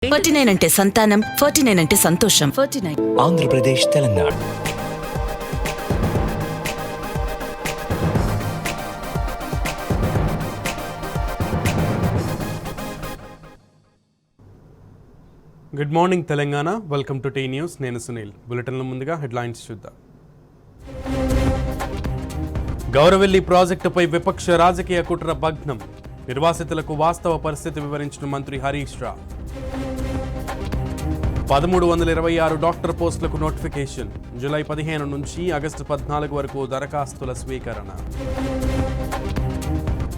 49 అంటే సంతానం, 49 అంటే సంతోషం. 49 Andhra Pradesh, Telangana. Good morning Telangana. Welcome to T news. నేను సునీల్. బులెటిన్ల ముందుగా హెడ్లైన్స్ చూద్దాం. గౌరవెల్లి ప్రాజెక్టుపై విపక్ష రాజకీయ కుట్ర భగ్నం. నిర్వాసితులకు వాస్తవ పరిస్థితి వివరించిన మంత్రి హరీష్ రావు. 1326 డాక్టర్ పోస్టులకు నోటిఫికేషన్. జూలై 15 నుంచి ఆగస్టు 14 వరకు దరఖాస్తుల స్వీకరణ.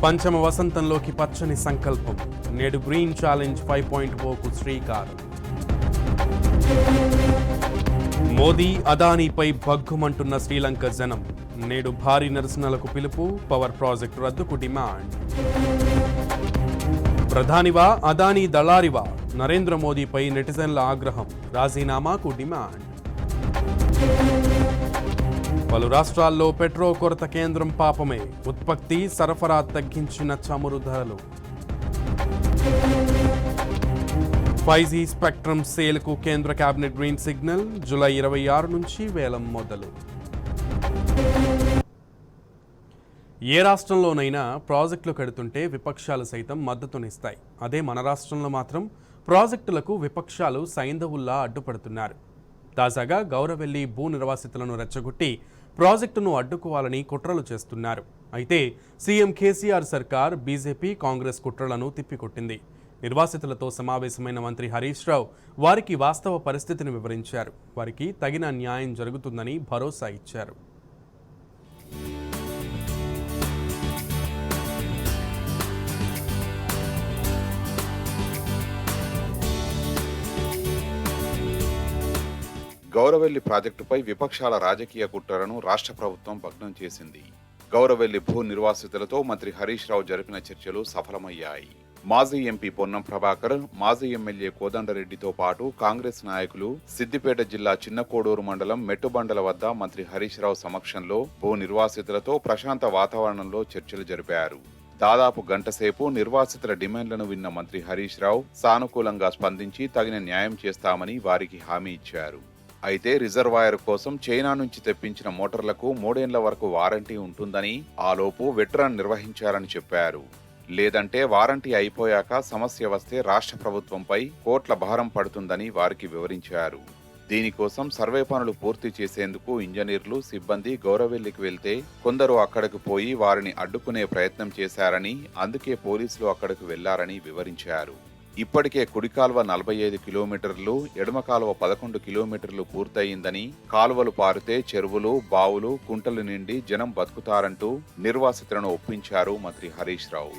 పంచమ వసంతంలోకి పచ్చని సంకల్పం. నేడు గ్రీన్ ఛాలెంజ్ 5.0కు శ్రీకారం. మోదీ అదానీపై భగ్గుమంటున్న శ్రీలంక జనం. నేడు భారీ నిరసనలకు పిలుపు. పవర్ ప్రాజెక్టు రద్దుకు డిమాండ్. ప్రధానివా అదానీ దళారివా? నరేంద్ర మోదీపై నెటిజన్ల ఆగ్రహం. రాజీనామాకు డిమాండ్. పలు రాష్ట్రాల్లో పెట్రో కొరత కేంద్రం పాపమే. ఉత్పత్తి సరఫరా తగ్గించిన చమురు ధరలు. 5G స్పెక్ట్రమ్ సేల్కు కేంద్ర కేబినెట్ గ్రీన్ సిగ్నల్. జూలై 26 నుంచి వేలం మొదలు. ఏ రాష్ట్రంలోనైనా ప్రాజెక్టులు కడుతుంటే విపక్షాలు సైతం మద్దతునిస్తాయి. అదే మన రాష్ట్రంలో మాత్రం ప్రాజెక్టులకు విపక్షాలు సైంధవుల్లా అడ్డుపడుతున్నారు. తాజాగా గౌరవెల్లి భూ నిర్వాసితులను రెచ్చగొట్టి ప్రాజెక్టును అడ్డుకోవాలని కుట్రలు చేస్తున్నారు. అయితే సీఎం కేసీఆర్ సర్కార్ బీజేపీ, కాంగ్రెస్ కుట్రలను తిప్పికొట్టింది. నిర్వాసితులతో సమావేశమైన మంత్రి హరీష్ రావు వారికి వాస్తవ పరిస్థితిని వివరించారు. వారికి తగిన న్యాయం జరుగుతుందని భరోసా ఇచ్చారు. గౌరవెల్లి ప్రాజెక్టుపై విపక్షాల రాజకీయ కుట్రలను రాష్ట్ర ప్రభుత్వం భగ్నం చేసింది. గౌరవెల్లి భూ నిర్వాసితులతో మంత్రి హరీష్ రావు జరిపిన చర్చలు సఫలమయ్యాయి. మాజీ ఎంపీ పొన్నం ప్రభాకర్, మాజీ ఎమ్మెల్యే కోదండరెడ్డితో పాటు కాంగ్రెస్ నాయకులు సిద్దిపేట జిల్లా చిన్నకోడూరు మండలం మెట్టుబండల వద్ద మంత్రి హరీష్ రావు సమక్షంలో భూ నిర్వాసితులతో ప్రశాంత వాతావరణంలో చర్చలు జరిపారు. దాదాపు గంటసేపు నిర్వాసితుల డిమాండ్లను విన్న మంత్రి హరీష్ రావు సానుకూలంగా స్పందించి తగిన న్యాయం చేస్తామని వారికి హామీ ఇచ్చారు. అయితే రిజర్వాయర్ కోసం చైనా నుంచి తెప్పించిన మోటార్లకు 3 ఏళ్ల వరకు వారంటీ ఉంటుందని, ఆలోపు వెటరన్ నిర్వహించారని చెప్పారు. లేదంటే వారంటీ అయిపోయాక సమస్య వస్తే రాష్ట్ర ప్రభుత్వంపై కోట్ల భారం పడుతుందని వారికి వివరించారు. దీనికోసం సర్వే పనులు పూర్తి చేసేందుకు ఇంజనీర్లు, సిబ్బంది గౌరవెల్లికి వెళ్తే కొందరు అక్కడకు పోయి వారిని అడ్డుకునే ప్రయత్నం చేశారని, అందుకే పోలీసులు అక్కడకు వెళ్లారని వివరించారు. ఇప్పటికే కుడి కాలువ 45 కిలోమీటర్లు, ఎడమ కాలువ 11 కిలోమీటర్లు పూర్తయిందని, కాలువలు పారితే చెరువులు, బావులు, కుంటలు నిండి జనం బతుకుతారంటూ నిర్వాసితులను ఒప్పించారు మంత్రి హరీష్ రావు.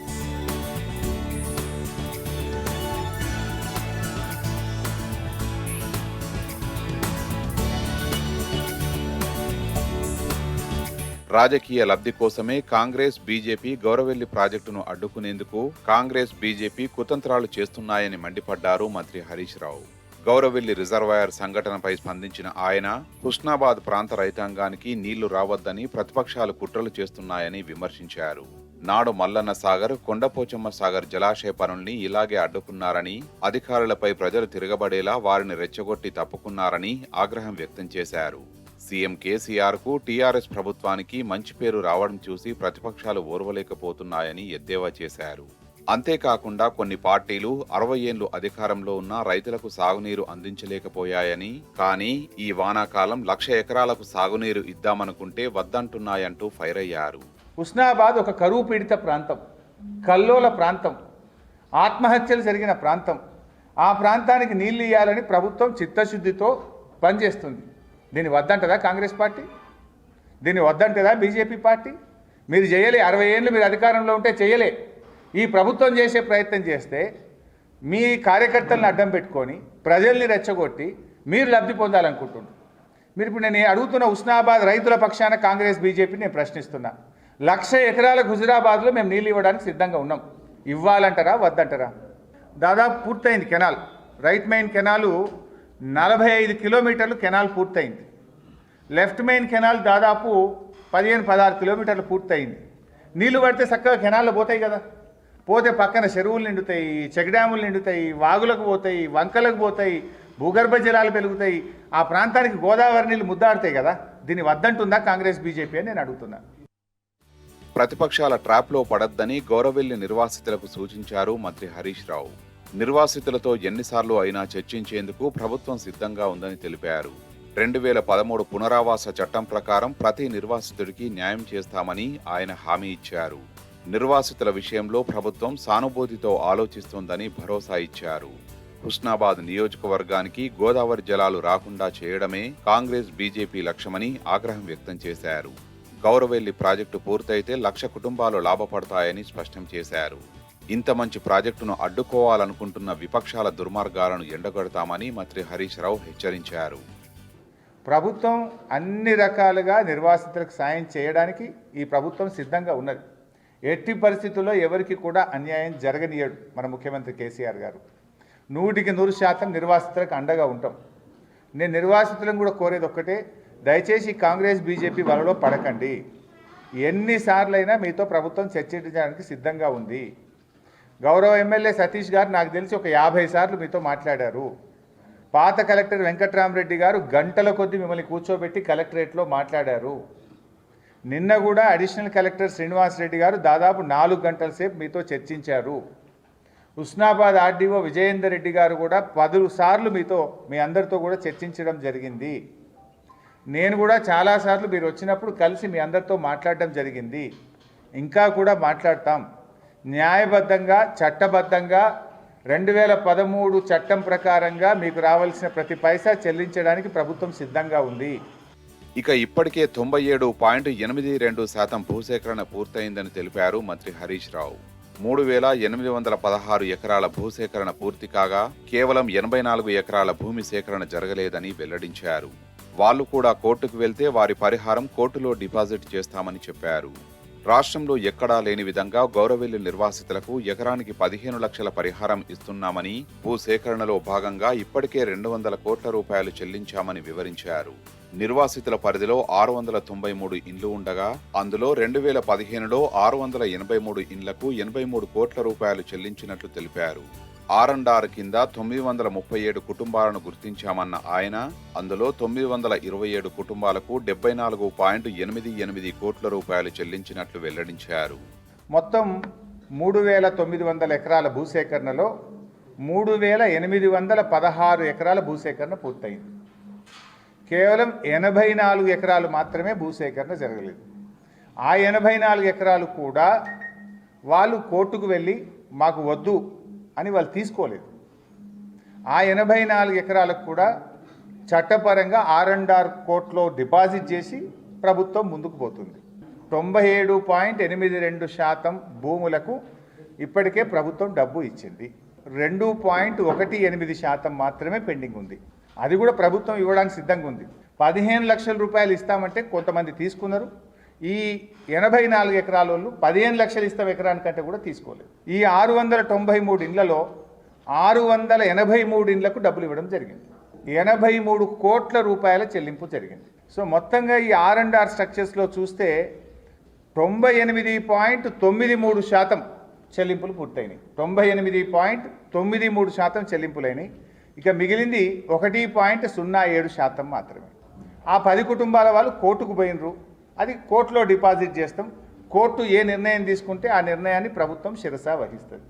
రాజకీయ లబ్ధి కోసమే కాంగ్రెస్, బీజేపీ గౌరవెల్లి ప్రాజెక్టును అడ్డుకునేందుకు కాంగ్రెస్, బీజేపీ కుతంత్రాలు చేస్తున్నాయని మండిపడ్డారు మంత్రి హరీష్ రావు. గౌరవెల్లి రిజర్వాయర్ సంఘటనపై స్పందించిన ఆయన హుస్నాబాద్ ప్రాంత రైతాంగానికి నీళ్లు రావద్దని ప్రతిపక్షాలు కుట్రలు చేస్తున్నాయని విమర్శించారు. నాడు మల్లన్న సాగర్, కొండపోచమ్మ సాగర్ జలాశయ పనుల్ని ఇలాగే అడ్డుకున్నారని, అధికారులపై ప్రజలు తిరగబడేలా వారిని రెచ్చగొట్టి తప్పుకున్నారని ఆగ్రహం వ్యక్తం చేశారు. సీఎం కేసీఆర్ కు, టీఆర్ఎస్ ప్రభుత్వానికి మంచి పేరు రావడం చూసి ప్రతిపక్షాలు ఓర్వలేకపోతున్నాయని ఎద్దేవా చేశారు. అంతేకాకుండా కొన్ని పార్టీలు 60 ఏళ్లు అధికారంలో ఉన్న రైతులకు సాగునీరు అందించలేకపోయాయని, కానీ ఈ వానాకాలం 1,00,000 ఎకరాలకు సాగునీరు ఇద్దామనుకుంటే వద్దంటున్నాయంటూ ఫైర్ అయ్యారు. హుస్నాబాద్ ఒక కరువు పీడిత ప్రాంతం, కల్లోల ప్రాంతం, ఆత్మహత్యలు జరిగిన ప్రాంతం. ఆ ప్రాంతానికి నీళ్లు ఇవ్వాలని ప్రభుత్వం చిత్తశుద్ధితో పనిచేస్తుంది. దీన్ని వద్దంటదా కాంగ్రెస్ పార్టీ? దీన్ని వద్దంటదా బీజేపీ పార్టీ? మీరు చేయలే, 60 ఏళ్ళు మీరు అధికారంలో ఉంటే చేయలే. ఈ ప్రభుత్వం చేసే ప్రయత్నం చేస్తే మీ కార్యకర్తలను అడ్డం పెట్టుకొని ప్రజల్ని రెచ్చగొట్టి మీరు లబ్ధి పొందాలనుకుంటున్నారు. మీరు ఇప్పుడు నేను అడుగుతున్న హుస్నాబాద్ రైతుల పక్షాన కాంగ్రెస్, బీజేపీ నేను ప్రశ్నిస్తున్నా. 1,00,000 ఎకరాలకు హుజురాబాద్లో మేము నీళ్ళు ఇవ్వడానికి సిద్ధంగా ఉన్నాం. ఇవ్వాలంటారా వద్దంటారా? దాదాపు పూర్తయింది కెనాల్. రైట్ మెయిన్ కెనాలు 45 కిలోమీటర్లు కెనాల్ పూర్తయింది. లెఫ్ట్ మెయిన్ కెనాల్ దాదాపు 15-16 కిలోమీటర్లు పూర్తయింది. నీళ్లు పడితే చక్కగా కెనాల్లో పోతాయి కదా. పోతే పక్కన చెరువులు నిండుతాయి, చెక్ డ్యాములు నిండుతాయి, వాగులకు పోతాయి, వంకలకు పోతాయి, భూగర్భ జలాలు పెరుగుతాయి. ఆ ప్రాంతానికి గోదావరి నీళ్ళు ముద్దాడుతాయి కదా. దీన్ని వద్దంటుందా కాంగ్రెస్ బీజేపీ అని నేను అడుగుతున్నా. ప్రతిపక్షాల ట్రాప్లో పడద్దని గౌరవెల్లి నిర్వాసితులకు సూచించారు మంత్రి హరీష్ రావు. నిర్వాసితులతో ఎన్నిసార్లు అయినా చర్చించేందుకు ప్రభుత్వం సిద్ధంగా ఉందని తెలిపారు. 2013 పునరావాస చట్టం ప్రకారం ప్రతి నిర్వాసితుడికి న్యాయం చేస్తామని ఆయన హామీ ఇచ్చారు. నిర్వాసితుల విషయంలో ప్రభుత్వం సానుభూతితో ఆలోచిస్తోందని భరోసా ఇచ్చారు. హుస్నాబాద్ నియోజకవర్గానికి గోదావరి జలాలు రాకుండా చేయడమే కాంగ్రెస్ బీజేపీ లక్ష్యమని ఆగ్రహం వ్యక్తం చేశారు. గౌరవెల్లి ప్రాజెక్టు పూర్తయితే 1,00,000 కుటుంబాలు లాభపడతాయని స్పష్టం చేశారు. ఇంత మంచి ప్రాజెక్టును అడ్డుకోవాలనుకుంటున్న విపక్షాల దుర్మార్గాలను ఎండగొడతామని మంత్రి హరీష్ రావు హెచ్చరించారు. ప్రభుత్వం అన్ని రకాలుగా నిర్వాసితులకు సాయం చేయడానికి ఈ ప్రభుత్వం సిద్ధంగా ఉన్నది. ఎట్టి పరిస్థితుల్లో ఎవరికి కూడా అన్యాయం జరగనీయడు మన ముఖ్యమంత్రి కేసీఆర్ గారు. 100% నిర్వాసితులకు అండగా ఉంటాం. నేను నిర్వాసితులను కూడా కోరేది ఒక్కటే, దయచేసి కాంగ్రెస్ బీజేపీ వలలో పడకండి. ఎన్నిసార్లైనా మీతో ప్రభుత్వం చర్చించడానికి సిద్ధంగా ఉంది. గౌరవ ఎమ్మెల్యే సతీష్ గారు నాకు తెలిసి ఒక 50 సార్లు మీతో మాట్లాడారు. పాత కలెక్టర్ వెంకట్రామరెడ్డి గారు గంటల కొద్దీ మిమ్మల్ని కూర్చోబెట్టి కలెక్టరేట్లో మాట్లాడారు. నిన్న కూడా అడిషనల్ కలెక్టర్ శ్రీనివాస్ రెడ్డి గారు దాదాపు 4 గంటల సేపు మీతో చర్చించారు. హుస్నాబాద్ ఆర్డీఓ విజయేందర్ రెడ్డి గారు కూడా 10 సార్లు మీతో మీ అందరితో కూడా చర్చించడం జరిగింది. నేను కూడా చాలాసార్లు మీరు వచ్చినప్పుడు కలిసి మీ అందరితో మాట్లాడడం జరిగింది. ఇంకా కూడా మాట్లాడతాం. న్యాయబద్ధంగా చట్టబద్ధంగా 2013 చట్టం ప్రకారంగా మీకు రావాల్సిన ప్రతి పైసా చెల్లించడానికి ప్రభుత్వం సిద్ధంగా ఉంది. ఇక ఇప్పటికే 97.82% భూసేకరణ పూర్తయిందని తెలిపారు మంత్రి హరీష్ రావు. 3,816 ఎకరాల భూసేకరణ పూర్తి కాగా కేవలం 84 ఎకరాల భూమి సేకరణ జరగలేదని వెల్లడించారు. వాళ్లు కూడా కోర్టుకు వెళ్తే వారి పరిహారం కోర్టులో డిపాజిట్ చేస్తామని చెప్పారు. రాష్ట్రంలో ఎక్కడా లేని విధంగా గౌరవెల్లి నిర్వాసితులకు ఎకరానికి 15 లక్షల పరిహారం ఇస్తున్నామని, భూసేకరణలో భాగంగా ఇప్పటికే 200 కోట్ల రూపాయలు చెల్లించామని వివరించారు. నిర్వాసితుల పరిధిలో 693 ఇండ్లు ఉండగా అందులో 2015లో 683 ఇండ్లకు 83 కోట్ల రూపాయలు చెల్లించినట్లు తెలిపారు. R&R కింద 937 కుటుంబాలను గుర్తించామన్న ఆయన అందులో 927 కుటుంబాలకు 74.88 కోట్ల రూపాయలు చెల్లించినట్లు వెల్లడించారు. మొత్తం 3,900 ఎకరాల భూసేకరణలో 3,816 ఎకరాల భూసేకరణ పూర్తయింది. కేవలం 84 ఎకరాలు మాత్రమే భూసేకరణ జరగలేదు. ఆ 84 ఎకరాలు కూడా వాళ్ళు కోర్టుకు వెళ్ళి మాకు వద్దు అని వాళ్ళు తీసుకోలేదు. ఆ 84 ఎకరాలకు కూడా చట్టపరంగా R&R కోర్టులో డిపాజిట్ చేసి ప్రభుత్వం ముందుకు పోతుంది. 97.82% భూములకు ఇప్పటికే ప్రభుత్వం డబ్బు ఇచ్చింది. 2.18% మాత్రమే పెండింగ్ ఉంది. అది కూడా ప్రభుత్వం ఇవ్వడానికి సిద్ధంగా ఉంది. 15 లక్షల రూపాయలు ఇస్తామంటే కొంతమంది తీసుకున్నారు. ఈ 84 ఎకరాల వాళ్ళు 15 లక్షలు ఇస్తాం ఎకరానికంటే కూడా తీసుకోలేదు. ఈ 693 ఇండ్లలో 683 ఇండ్లకు డబ్బులు ఇవ్వడం జరిగింది. 83 కోట్ల రూపాయల చెల్లింపు జరిగింది. సో మొత్తంగా ఈ R&R స్ట్రక్చర్స్లో చూస్తే 98.93% చెల్లింపులు పూర్తయినాయి. 98.93% చెల్లింపులైనాయి. ఇక మిగిలింది 1.07% మాత్రమే. ఆ 10 కుటుంబాల వాళ్ళు కోర్టుకు పోయినరు. అది కోర్టులో డిపాజిట్ చేస్తాం. కోర్టు ఏ నిర్ణయం తీసుకుంటే ఆ నిర్ణయాన్ని ప్రభుత్వం శిరసా వహిస్తుంది.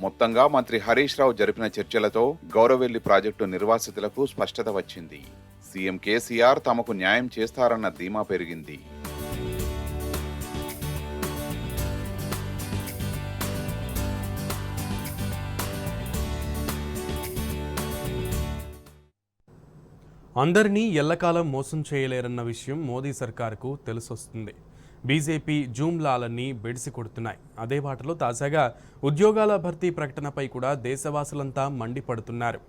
మొత్తంగా మంత్రి హరీష్ రావు జరిపిన చర్చలతో గౌరవెల్లి ప్రాజెక్టు నిర్వాసితులకు స్పష్టత వచ్చింది. సీఎం కేసీఆర్ తమకు న్యాయం చేస్తారన్న ధీమా పెరిగింది. అందరినీ ఎల్లకాలం మోసం చేయలేరన్న విషయం మోదీ సర్కార్కు తెలిసొస్తుంది. బీజేపీ జూమ్లాలన్నీ బెడిసి కొడుతున్నాయి. అదే బాటలో తాజాగా ఉద్యోగాల భర్తీ ప్రకటనపై కూడా దేశవాసులంతా మండిపడుతున్నారు.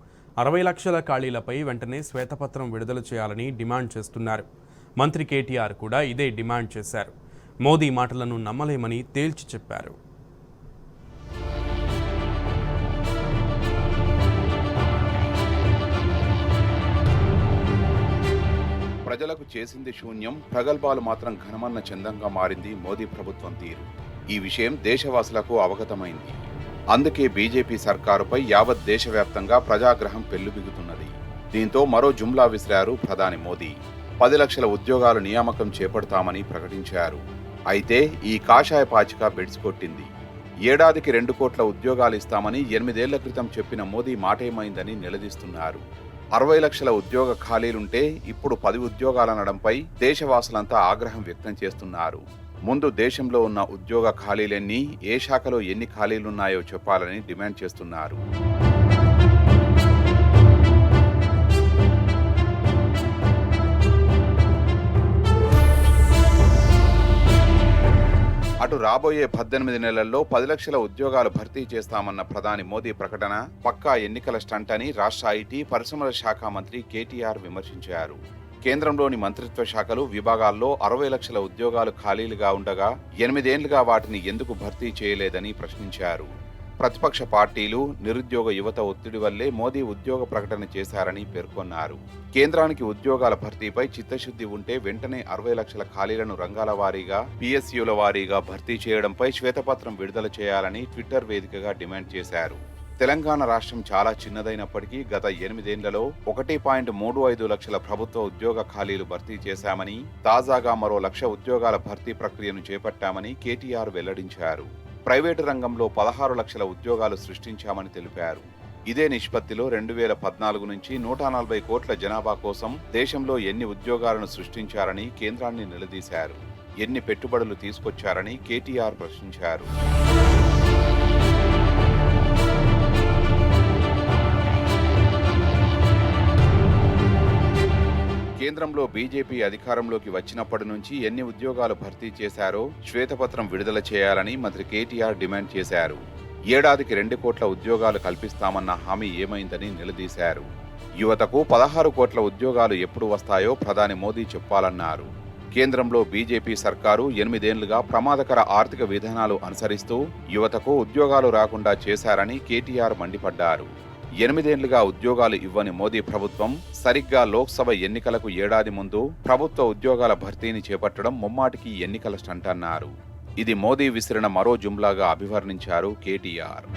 60 లక్షల ఖాళీలపై వెంటనే శ్వేతపత్రం విడుదల చేయాలని డిమాండ్ చేస్తున్నారు. మంత్రి కేటీఆర్ కూడా ఇదే డిమాండ్ చేశారు. మోదీ మాటలను నమ్మలేమని తేల్చి చెప్పారు. ప్రజలకు చేసింది శూన్యం, ప్రగల్భాలు మాత్రం ఘనమన్న చందంగా మారింది మోదీ ప్రభుత్వం తీరు. ఈ విషయం దేశవాసులకు అవగతమైంది. అందుకే బీజేపీ సర్కారుపై యావత్ దేశవ్యాప్తంగా ప్రజాగ్రహం పెల్లుబిగుతున్నది. దీంతో మరో జుమ్లా విసిరారు ప్రధాని మోదీ. 10 లక్షల ఉద్యోగాల నియామకం చేపడతామని ప్రకటించారు. అయితే ఈ కాషాయ పాచిక బెడిసికొట్టింది. ఏడాదికి 2 కోట్ల ఉద్యోగాలు ఇస్తామని 8 ఏళ్ల క్రితం చెప్పిన మోదీ మాటేమైందని నిలదీస్తున్నారు. 60 లక్షల ఉద్యోగ ఖాళీలుంటే ఇప్పుడు 10 ఉద్యోగాలనడంపై దేశవాసులంతా ఆగ్రహం వ్యక్తం చేస్తున్నారు. ముందు దేశంలో ఉన్న ఉద్యోగ ఖాళీలెన్ని, ఏ శాఖలో ఎన్ని ఖాళీలున్నాయో చెప్పాలని డిమాండ్ చేస్తున్నారు. అటు రాబోయే 18 నెలల్లో 10 లక్షల ఉద్యోగాలు భర్తీ చేస్తామన్న ప్రధాని మోదీ ప్రకటన పక్కా ఎన్నికల స్టంట్ అని రాష్ట్ర ఐటీ పరిశ్రమల శాఖ మంత్రి కేటీఆర్ విమర్శించారు. కేంద్రంలోని మంత్రిత్వ శాఖలు, విభాగాల్లో 60 లక్షల ఉద్యోగాలు ఖాళీలుగా ఉండగా 8 ఏళ్లుగా వాటిని ఎందుకు భర్తీ చేయలేదని ప్రశ్నించారు. ప్రతిపక్ష పార్టీలు, నిరుద్యోగ యువత ఒత్తిడి వల్లే మోదీ ఉద్యోగ ప్రకటన చేశారని పేర్కొన్నారు. కేంద్రానికి ఉద్యోగాల భర్తీపై చిత్తశుద్ధి ఉంటే వెంటనే 60 లక్షల ఖాళీలను రంగాల వారీగా, పిఎస్యుల వారీగా భర్తీ చేయడంపై శ్వేతపత్రం విడుదల చేయాలని ట్విట్టర్ వేదికగా డిమాండ్ చేశారు. తెలంగాణ రాష్ట్రం చాలా చిన్నదైనప్పటికీ గత 8 ఏళ్లలో 1.35 లక్షల ప్రభుత్వ ఉద్యోగ ఖాళీలు భర్తీ చేశామని, తాజాగా మరో 1 లక్ష ఉద్యోగాల భర్తీ ప్రక్రియను చేపట్టామని కేటీఆర్ వెల్లడించారు. ప్రైవేటు రంగంలో 16 లక్షల ఉద్యోగాలు సృష్టించామని తెలిపారు. ఇదే నిష్పత్తిలో 2014 నుంచి 140 కోట్ల జనాభా కోసం దేశంలో ఎన్ని ఉద్యోగాలను సృష్టించారని కేంద్రాన్ని నిలదీశారు. ఎన్ని పెట్టుబడులు తీసుకొచ్చారని కేటీఆర్ ప్రశ్నించారు. కేంద్రంలో బీజేపీ అధికారంలోకి వచ్చినప్పటి నుంచి ఎన్ని ఉద్యోగాలు భర్తీ చేశారో శ్వేతపత్రం విడుదల చేయాలని మంత్రి కేటీఆర్ డిమాండ్ చేశారు. ఏడాదికి 2 కోట్ల ఉద్యోగాలు కల్పిస్తామన్న హామీ ఏమైందని నిలదీశారు. యువతకు 16 కోట్ల ఉద్యోగాలు ఎప్పుడు వస్తాయో ప్రధాని మోదీ చెప్పాలన్నారు. కేంద్రంలో బీజేపీ సర్కారు 8 ఏళ్లుగా ప్రమాదకర ఆర్థిక విధానాలు అనుసరిస్తూ యువతకు ఉద్యోగాలు రాకుండా చేశారని కేటీఆర్ మండిపడ్డారు. 8 ఏళ్లుగా ఉద్యోగాలు ఇవ్వని మోదీ ప్రభుత్వం సరిగ్గా లోక్సభ ఎన్నికలకు ఏడాది ముందు ప్రభుత్వ ఉద్యోగాల భర్తీని చేపట్టడం ముమ్మాటికి ఎన్నికల స్టంట్ అన్నారు. ఇది మోదీ విసిరిన మరో జుమ్లాగా అభివర్ణించారు కేటీఆర్.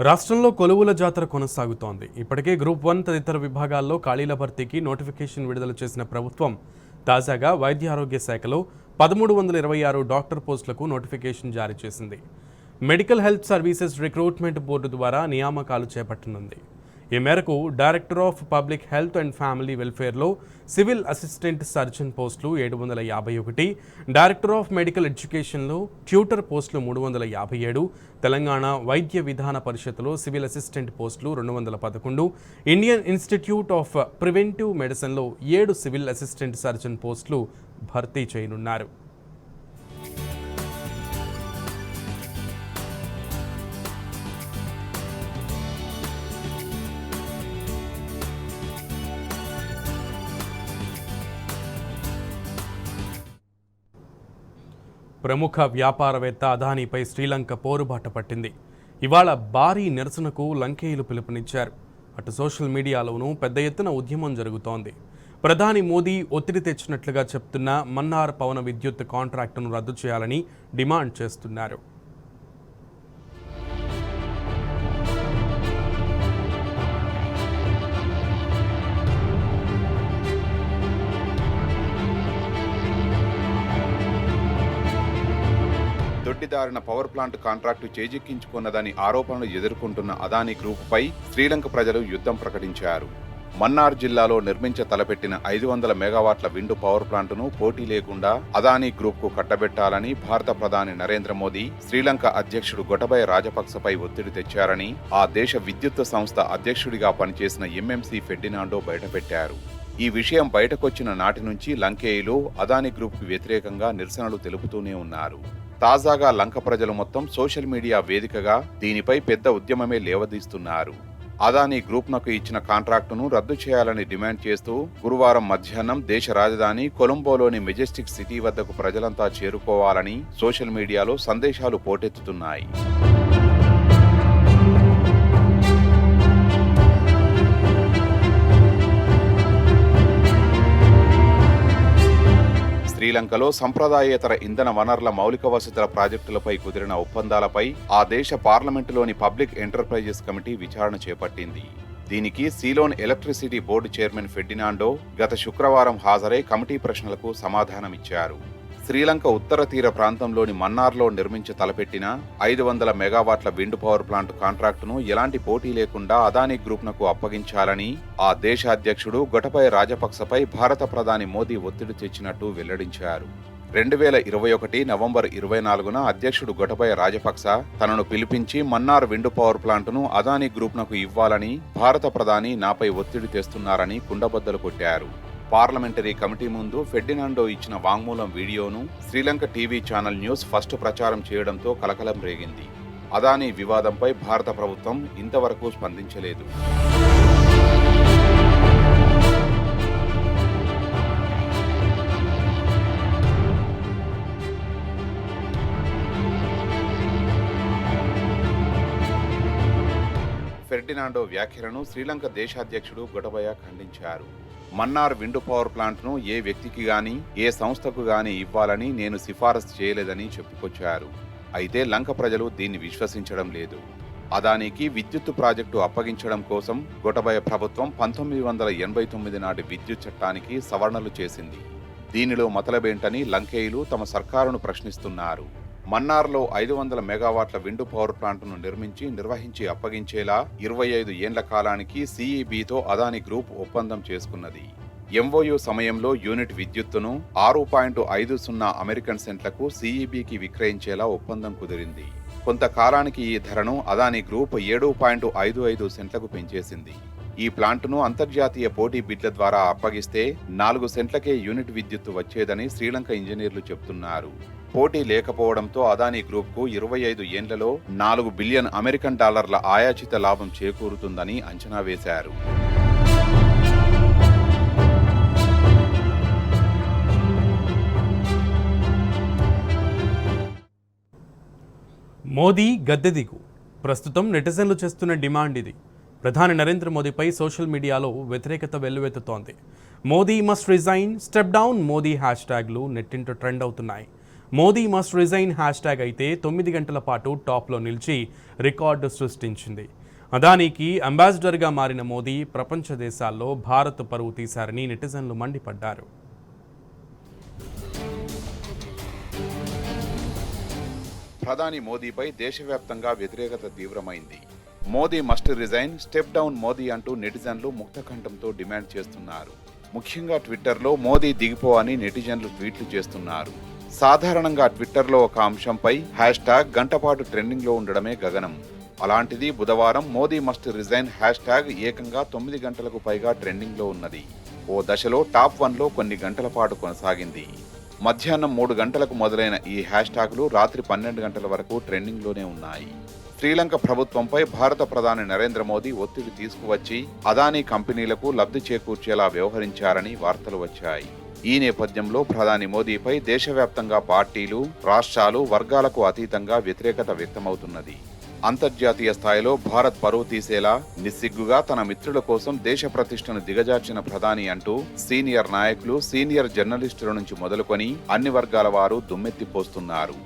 రాష్ట్రంలో కొలువుల జాతర కొనసాగుతోంది. ఇప్పటికే గ్రూప్ 1 తదితర విభాగాల్లో ఖాళీల భర్తీకి నోటిఫికేషన్ విడుదల చేసిన ప్రభుత్వం తాజాగా వైద్య ఆరోగ్య శాఖలో 1326 డాక్టర్ పోస్టులకు నోటిఫికేషన్ జారీ చేసింది. Medical health services recruitment board ద్వారా నియామకాలు చేపట్టనుంది. ఈ మేరకు director of public health and family వెల్ఫేర్లో సివిల్ అసిస్టెంట్ సర్జన్ పోస్టులు 751, డైరెక్టర్ ఆఫ్ మెడికల్ ఎడ్యుకేషన్లో ట్యూటర్ పోస్టులు 357, తెలంగాణ వైద్య విధాన పరిషత్లో సివిల్ అసిస్టెంట్ పోస్టులు 211, ఇండియన్ ఇన్స్టిట్యూట్ ఆఫ్ ప్రివెంటివ్ మెడిసిన్లో 7 సివిల్ అసిస్టెంట్ సర్జన్ పోస్టులు భర్తీ చేయనున్నారు. ప్రముఖ వ్యాపారవేత్త అదానీపై శ్రీలంక పోరుబాట పట్టింది. ఇవాళ భారీ నిరసనకు లంకేయులు పిలుపునిచ్చారు. అటు సోషల్ మీడియాలోనూ పెద్ద ఎత్తున ఉద్యమం జరుగుతోంది. ప్రధాని మోదీ ఒత్తిడి తెచ్చినట్లుగా చెప్తున్న మన్నార్ పవన విద్యుత్ కాంట్రాక్టును రద్దు చేయాలని డిమాండ్ చేస్తున్నారు. దొడ్డిదారిన పవర్ ప్లాంట్ కాంట్రాక్టు చేజిక్కించుకున్నదని ఆరోపణలు ఎదుర్కొంటున్న అదానీ గ్రూపుపై శ్రీలంక ప్రజలు యుద్ధం ప్రకటించారు. మన్నార్ జిల్లాలో నిర్మించ తలపెట్టిన 500 మెగావాట్ల విండ్ పవర్ ప్లాంటును పోటీ లేకుండా అదానీ గ్రూప్కు కట్టబెట్టాలని భారత ప్రధాని నరేంద్ర మోదీ శ్రీలంక అధ్యక్షుడు గొటబయ రాజపక్సపై ఒత్తిడి తెచ్చారని ఆ దేశ విద్యుత్ సంస్థ అధ్యక్షుడిగా పనిచేసిన ఎంఎంసీ ఫెర్డినాండో బయటపెట్టారు. ఈ విషయం బయటకొచ్చిన నాటి నుంచి లంకేయులు అదానీ గ్రూప్కు వ్యతిరేకంగా నిరసనలు తెలుపుతూనే ఉన్నారు. తాజాగా లంక ప్రజలు మొత్తం సోషల్ మీడియా వేదికగా దీనిపై పెద్ద ఉద్యమమే లేవదీస్తున్నారు. అదానీ గ్రూప్నకు ఇచ్చిన కాంట్రాక్టును రద్దు చేయాలని డిమాండ్ చేస్తూ గురువారం మధ్యాహ్నం దేశ రాజధాని కొలంబోలోని మెజెస్టిక్ సిటీ వద్దకు ప్రజలంతా చేరుకోవాలని సోషల్ మీడియాలో సందేశాలు పోటెత్తుతున్నాయి. శ్రీలంకలో సంప్రదాయేతర ఇంధన వనరుల మౌలిక వసతుల ప్రాజెక్టులపై కుదిరిన ఒప్పందాలపై ఆ దేశ పార్లమెంటులోని పబ్లిక్ ఎంటర్ప్రైజెస్ కమిటీ విచారణ చేపట్టింది. దీనికి Ceylon electricity board chairman Ferdinando గత శుక్రవారం హాజరై కమిటీ ప్రశ్నలకు సమాధానమిచ్చారు. శ్రీలంక ఉత్తర తీర ప్రాంతంలోని మన్నార్లో నిర్మించ తలపెట్టిన 500 మెగావాట్ల విండ్ పవర్ ప్లాంట్ కాంట్రాక్టును ఎలాంటి పోటీ లేకుండా అదానీ గ్రూప్నకు అప్పగించాలని ఆ దేశ అధ్యక్షుడు గొటబయ రాజపక్సపై భారత ప్రధాని మోదీ ఒత్తిడి తెచ్చినట్టు వెల్లడించారు. 2021 నవంబర్ 24న అధ్యక్షుడు గొటబయ రాజపక్స తనను పిలిపించి మన్నార్ విండ్ పవర్ ప్లాంటును అదానీ గ్రూప్నకు ఇవ్వాలని భారత ప్రధాని నాపై ఒత్తిడి తెస్తున్నారని కుండబద్దలు కొట్టారు. పార్లమెంటరీ కమిటీ ముందు ఫెర్డినాండో ఇచ్చిన వాంగ్మూలం వీడియోను Sri Lanka TV channel news first ప్రచారం చేయడంతో కలకలం రేగింది. అదానీ వివాదంపై భారత ప్రభుత్వం ఇంతవరకు స్పందించలేదు. ఫెర్డినాండో వ్యాఖ్యలను శ్రీలంక దేశాధ్యక్షుడు గొటబయ ఖండించారు. మన్నార్ విండ్ పవర్ ప్లాంట్ను ఏ వ్యక్తికి గాని ఏ సంస్థకు గాని ఇవ్వాలని నేను సిఫారసు చేయలేదని చెప్పుకొచ్చారు. అయితే లంక ప్రజలు దీన్ని విశ్వసించడం లేదు. అదానీకి విద్యుత్తు ప్రాజెక్టు అప్పగించడం కోసం గొటబయ ప్రభుత్వం 1989 నాటి విద్యుత్ చట్టానికి సవరణలు చేసింది. దీనిలో మతలబేంటని లంకేయులు తమ సర్కారును ప్రశ్నిస్తున్నారు. మన్నార్లో 500 మెగావాట్ల విండ్ పవర్ ప్లాంట్ను నిర్వహించి అప్పగించేలా 25 ఏండ్ల కాలానికి సిఈబితో అదానీ గ్రూప్ ఒప్పందం చేసుకున్నది. ఎంఓయూ సమయంలో యూనిట్ విద్యుత్తును 6.50 అమెరికన్ సెంట్లకు సిఈబికి విక్రయించేలా ఒప్పందం కుదిరింది. కొంతకాలానికి ఈ ధరను అదానీ గ్రూప్ 7.55 సెంట్లకు పెంచేసింది. ఈ ప్లాంటును అంతర్జాతీయ పోటీ బిడ్ల ద్వారా అప్పగిస్తే 4 సెంట్లకే యూనిట్ విద్యుత్తు వచ్చేదని శ్రీలంక ఇంజనీర్లు చెబుతున్నారు. పోటీ లేకపోవడంతో అదానీ గ్రూప్కు 25 ఏండ్లలో $4 బిలియన్ అమెరికన్ డాలర్ల ఆయాచిత లాభం చేకూరుతుందని అంచనా వేశారు. మోదీ గద్దె దిగు. ప్రస్తుతం నెటిజన్లు చేస్తున్న డిమాండ్ ఇది. ప్రధాని నరేంద్ర మోదీపై సోషల్ మీడియాలో వ్యతిరేకత వెల్లువెత్తుతోంది. Modi must resign, step down Modi hash ట్యాగ్లు నెట్టింట ట్రెండ్ అవుతున్నాయి. Modi must resign hashtag అయితే 9 గంటల పాటు టాప్లో నిలిచి రికార్డు సృష్టించింది. అదానీకి అంబాసిడర్గా మారిన మోదీ ప్రపంచ దేశాల్లో భారత్ పరువు తీశారని నెటిజన్లు మండిపడ్డారు. ప్రధాని మోదీపై దేశవ్యాప్తంగా వ్యతిరేకత తీవ్రమైంది. Modi must resign, step down Modi అంటూ నెటిజన్లు ముక్తకంఠంతో డిమాండ్ చేస్తున్నారు. ముఖ్యంగా ట్విట్టర్లో మోదీ దిగిపో అని నెటిజన్లు ట్వీట్లు చేస్తున్నారు. సాధారణంగా ట్విట్టర్లో ఒక అంశంపై హ్యాష్ ట్యాగ్ గంటపాటు ట్రెండింగ్లో ఉండడమే గగనం. అలాంటిది బుధవారం Modi must resign hash tag ఏకంగా 9 గంటలకు పైగా ట్రెండింగ్లో ఉన్నది. ఓ దశలో టాప్ 1లో కొన్ని గంటల పాటు కొనసాగింది. మధ్యాహ్నం 3 గంటలకు మొదలైన ఈ హ్యాష్ ట్యాగ్లు రాత్రి 12 గంటల వరకు ట్రెండింగ్లోనే ఉన్నాయి. శ్రీలంక ప్రభుత్వంపై భారత ప్రధాని నరేంద్ర మోదీ ఒత్తిడి తీసుకువచ్చి అదానీ కంపెనీలకు లబ్ధి చేకూర్చేలా వ్యవహరించారని వార్తలు వచ్చాయి. ఈ నేపథ్యంలో ప్రధాని మోదీపై దేశవ్యాప్తంగా పార్టీలు, రాష్ట్రాలు, వర్గాలకు అతీతంగా వ్యతిరేకత వ్యక్తమవుతున్నది. అంతర్జాతీయ స్థాయిలో భారత్ పరువు తీసేలా నిస్సిగ్గుగా తన మిత్రుల కోసం దేశ ప్రతిష్టను దిగజార్చిన ప్రధాని అంటూ సీనియర్ నాయకులు, సీనియర్ జర్నలిస్టుల నుంచి మొదలుకొని అన్ని వర్గాల వారు దుమ్మెత్తిపోస్తున్నారు.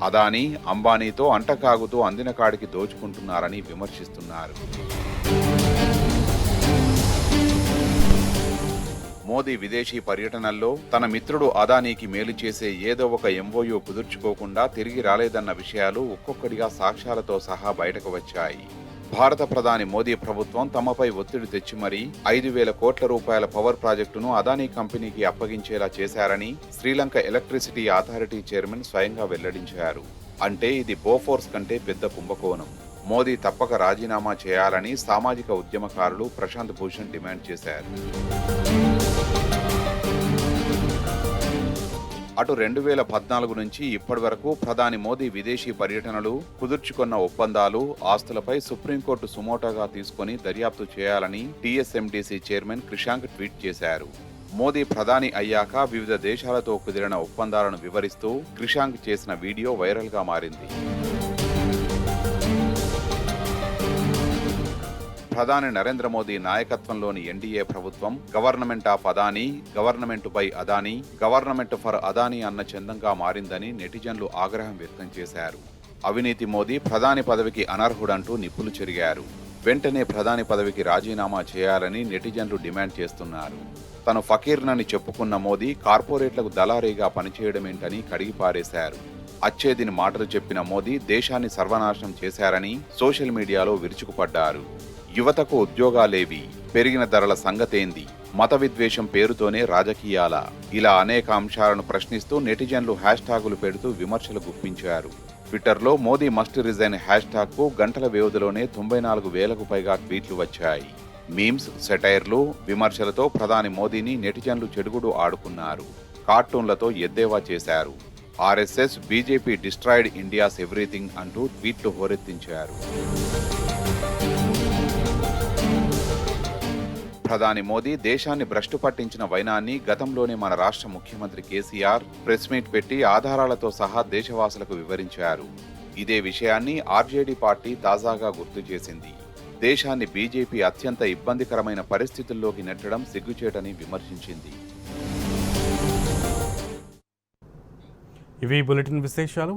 అదానీ, అంబానీతో అంటకాగుతూ అందిన కాడికి దోచుకుంటున్నారని విమర్శిస్తున్నారు. మోదీ విదేశీ పర్యటనల్లో తన మిత్రుడు అదానీకి మేలు చేసే ఏదో ఒక ఎంఓయూ కుదుర్చుకోకుండా తిరిగి రాలేదన్న విషయాలు ఒక్కొక్కటిగా సాక్ష్యాలతో సహా బయటకు వచ్చాయి. భారత ప్రధాని మోదీ ప్రభుత్వం తమపై ఒత్తిడి తెచ్చి మరీ 5,000 కోట్ల రూపాయల పవర్ ప్రాజెక్టును అదానీ కంపెనీకి అప్పగించేలా చేశారని శ్రీలంక ఎలక్ట్రిసిటీ అథారిటీ చైర్మన్ స్వయంగా వెల్లడించారు. అంటే ఇది బోఫోర్స్ కంటే పెద్ద కుంభకోణం. మోదీ తప్పక రాజీనామా చేయాలని సామాజిక ఉద్యమకారులు ప్రశాంత్ భూషణ్ డిమాండ్ చేశారు. అటు 2014 నుంచి ఇప్పటి వరకు ప్రధాని మోదీ విదేశీ పర్యటనలు, కుదుర్చుకున్న ఒప్పందాలు, ఆస్తులపై సుప్రీంకోర్టు సుమోటోగా తీసుకుని దర్యాప్తు చేయాలని టీఎస్ఎండీసీ చైర్మన్ క్రిషాంక్ ట్వీట్ చేశారు. మోదీ ప్రధాని అయ్యాక వివిధ దేశాలతో కుదిరిన ఒప్పందాలను వివరిస్తూ క్రిషాంక్ చేసిన వీడియో వైరల్గా మారింది. ప్రధాని నరేంద్ర మోదీ నాయకత్వంలోని ఎన్డీఏ ప్రభుత్వం government of Adani, government by Adani, government for Adani అన్న చందంగా మారిందని నెటిజన్లు ఆగ్రహం వ్యక్తం చేశారు. అవినీతి మోదీ ప్రధాని పదవికి అనర్హుడంటూ నిప్పులు చెరిగారు. వెంటనే ప్రధాని పదవికి రాజీనామా చేయాలని నెటిజన్లు డిమాండ్ చేస్తున్నారు. తను ఫకీర్నని చెప్పుకున్న మోదీ కార్పొరేట్లకు దళారీగా పనిచేయడమేంటని కడిగిపారేశారు. అచ్చేదిని మాటలు చెప్పిన మోదీ దేశాన్ని సర్వనాశనం చేశారని సోషల్ మీడియాలో విరుచుకుపడ్డారు. యువతకు ఉద్యోగాలేవి, పెరిగిన ధరల సంగతేంది, మత విద్వేషం పేరుతోనే రాజకీయాల, ఇలా అనేక అంశాలను ప్రశ్నిస్తూ నెటిజన్లు హ్యాష్ ట్యాగులు పెడుతూ విమర్శలు గుప్పించారు. ట్విట్టర్లో మోదీ మస్ట్ రిజైన్ హ్యాష్ ట్యాగ్కు గంటల వ్యవధిలోనే 94,000కు పైగా ట్వీట్లు వచ్చాయి. మీమ్స్, సెటైర్లు, విమర్శలతో ప్రధాని మోదీని నెటిజన్లు చెడుగుడు ఆడుకున్నారు. కార్టూన్లతో ఎద్దేవా చేశారు. RSS, BJP destroyed India's everything అంటూ ట్వీట్లు హోరెత్తించారు. ప్రధాని మోదీ దేశాన్ని భ్రష్టు పట్టించిన వైనాన్ని గతంలోనే మన రాష్ట్ర ముఖ్యమంత్రి కేసీఆర్ ప్రెస్ మీట్ పెట్టి ఆధారాలతో సహా దేశవాసులకు వివరించారు. ఇదే విషయాన్ని ఆర్జేడీ పార్టీ తాజాగా గుర్తు చేసింది. దేశాన్ని బీజేపీ అత్యంత ఇబ్బందికరమైన పరిస్థితుల్లోకి నెట్టడం సిగ్గుచేటని విమర్శించింది. ఇవి బులెటిన్ విశేషాలు.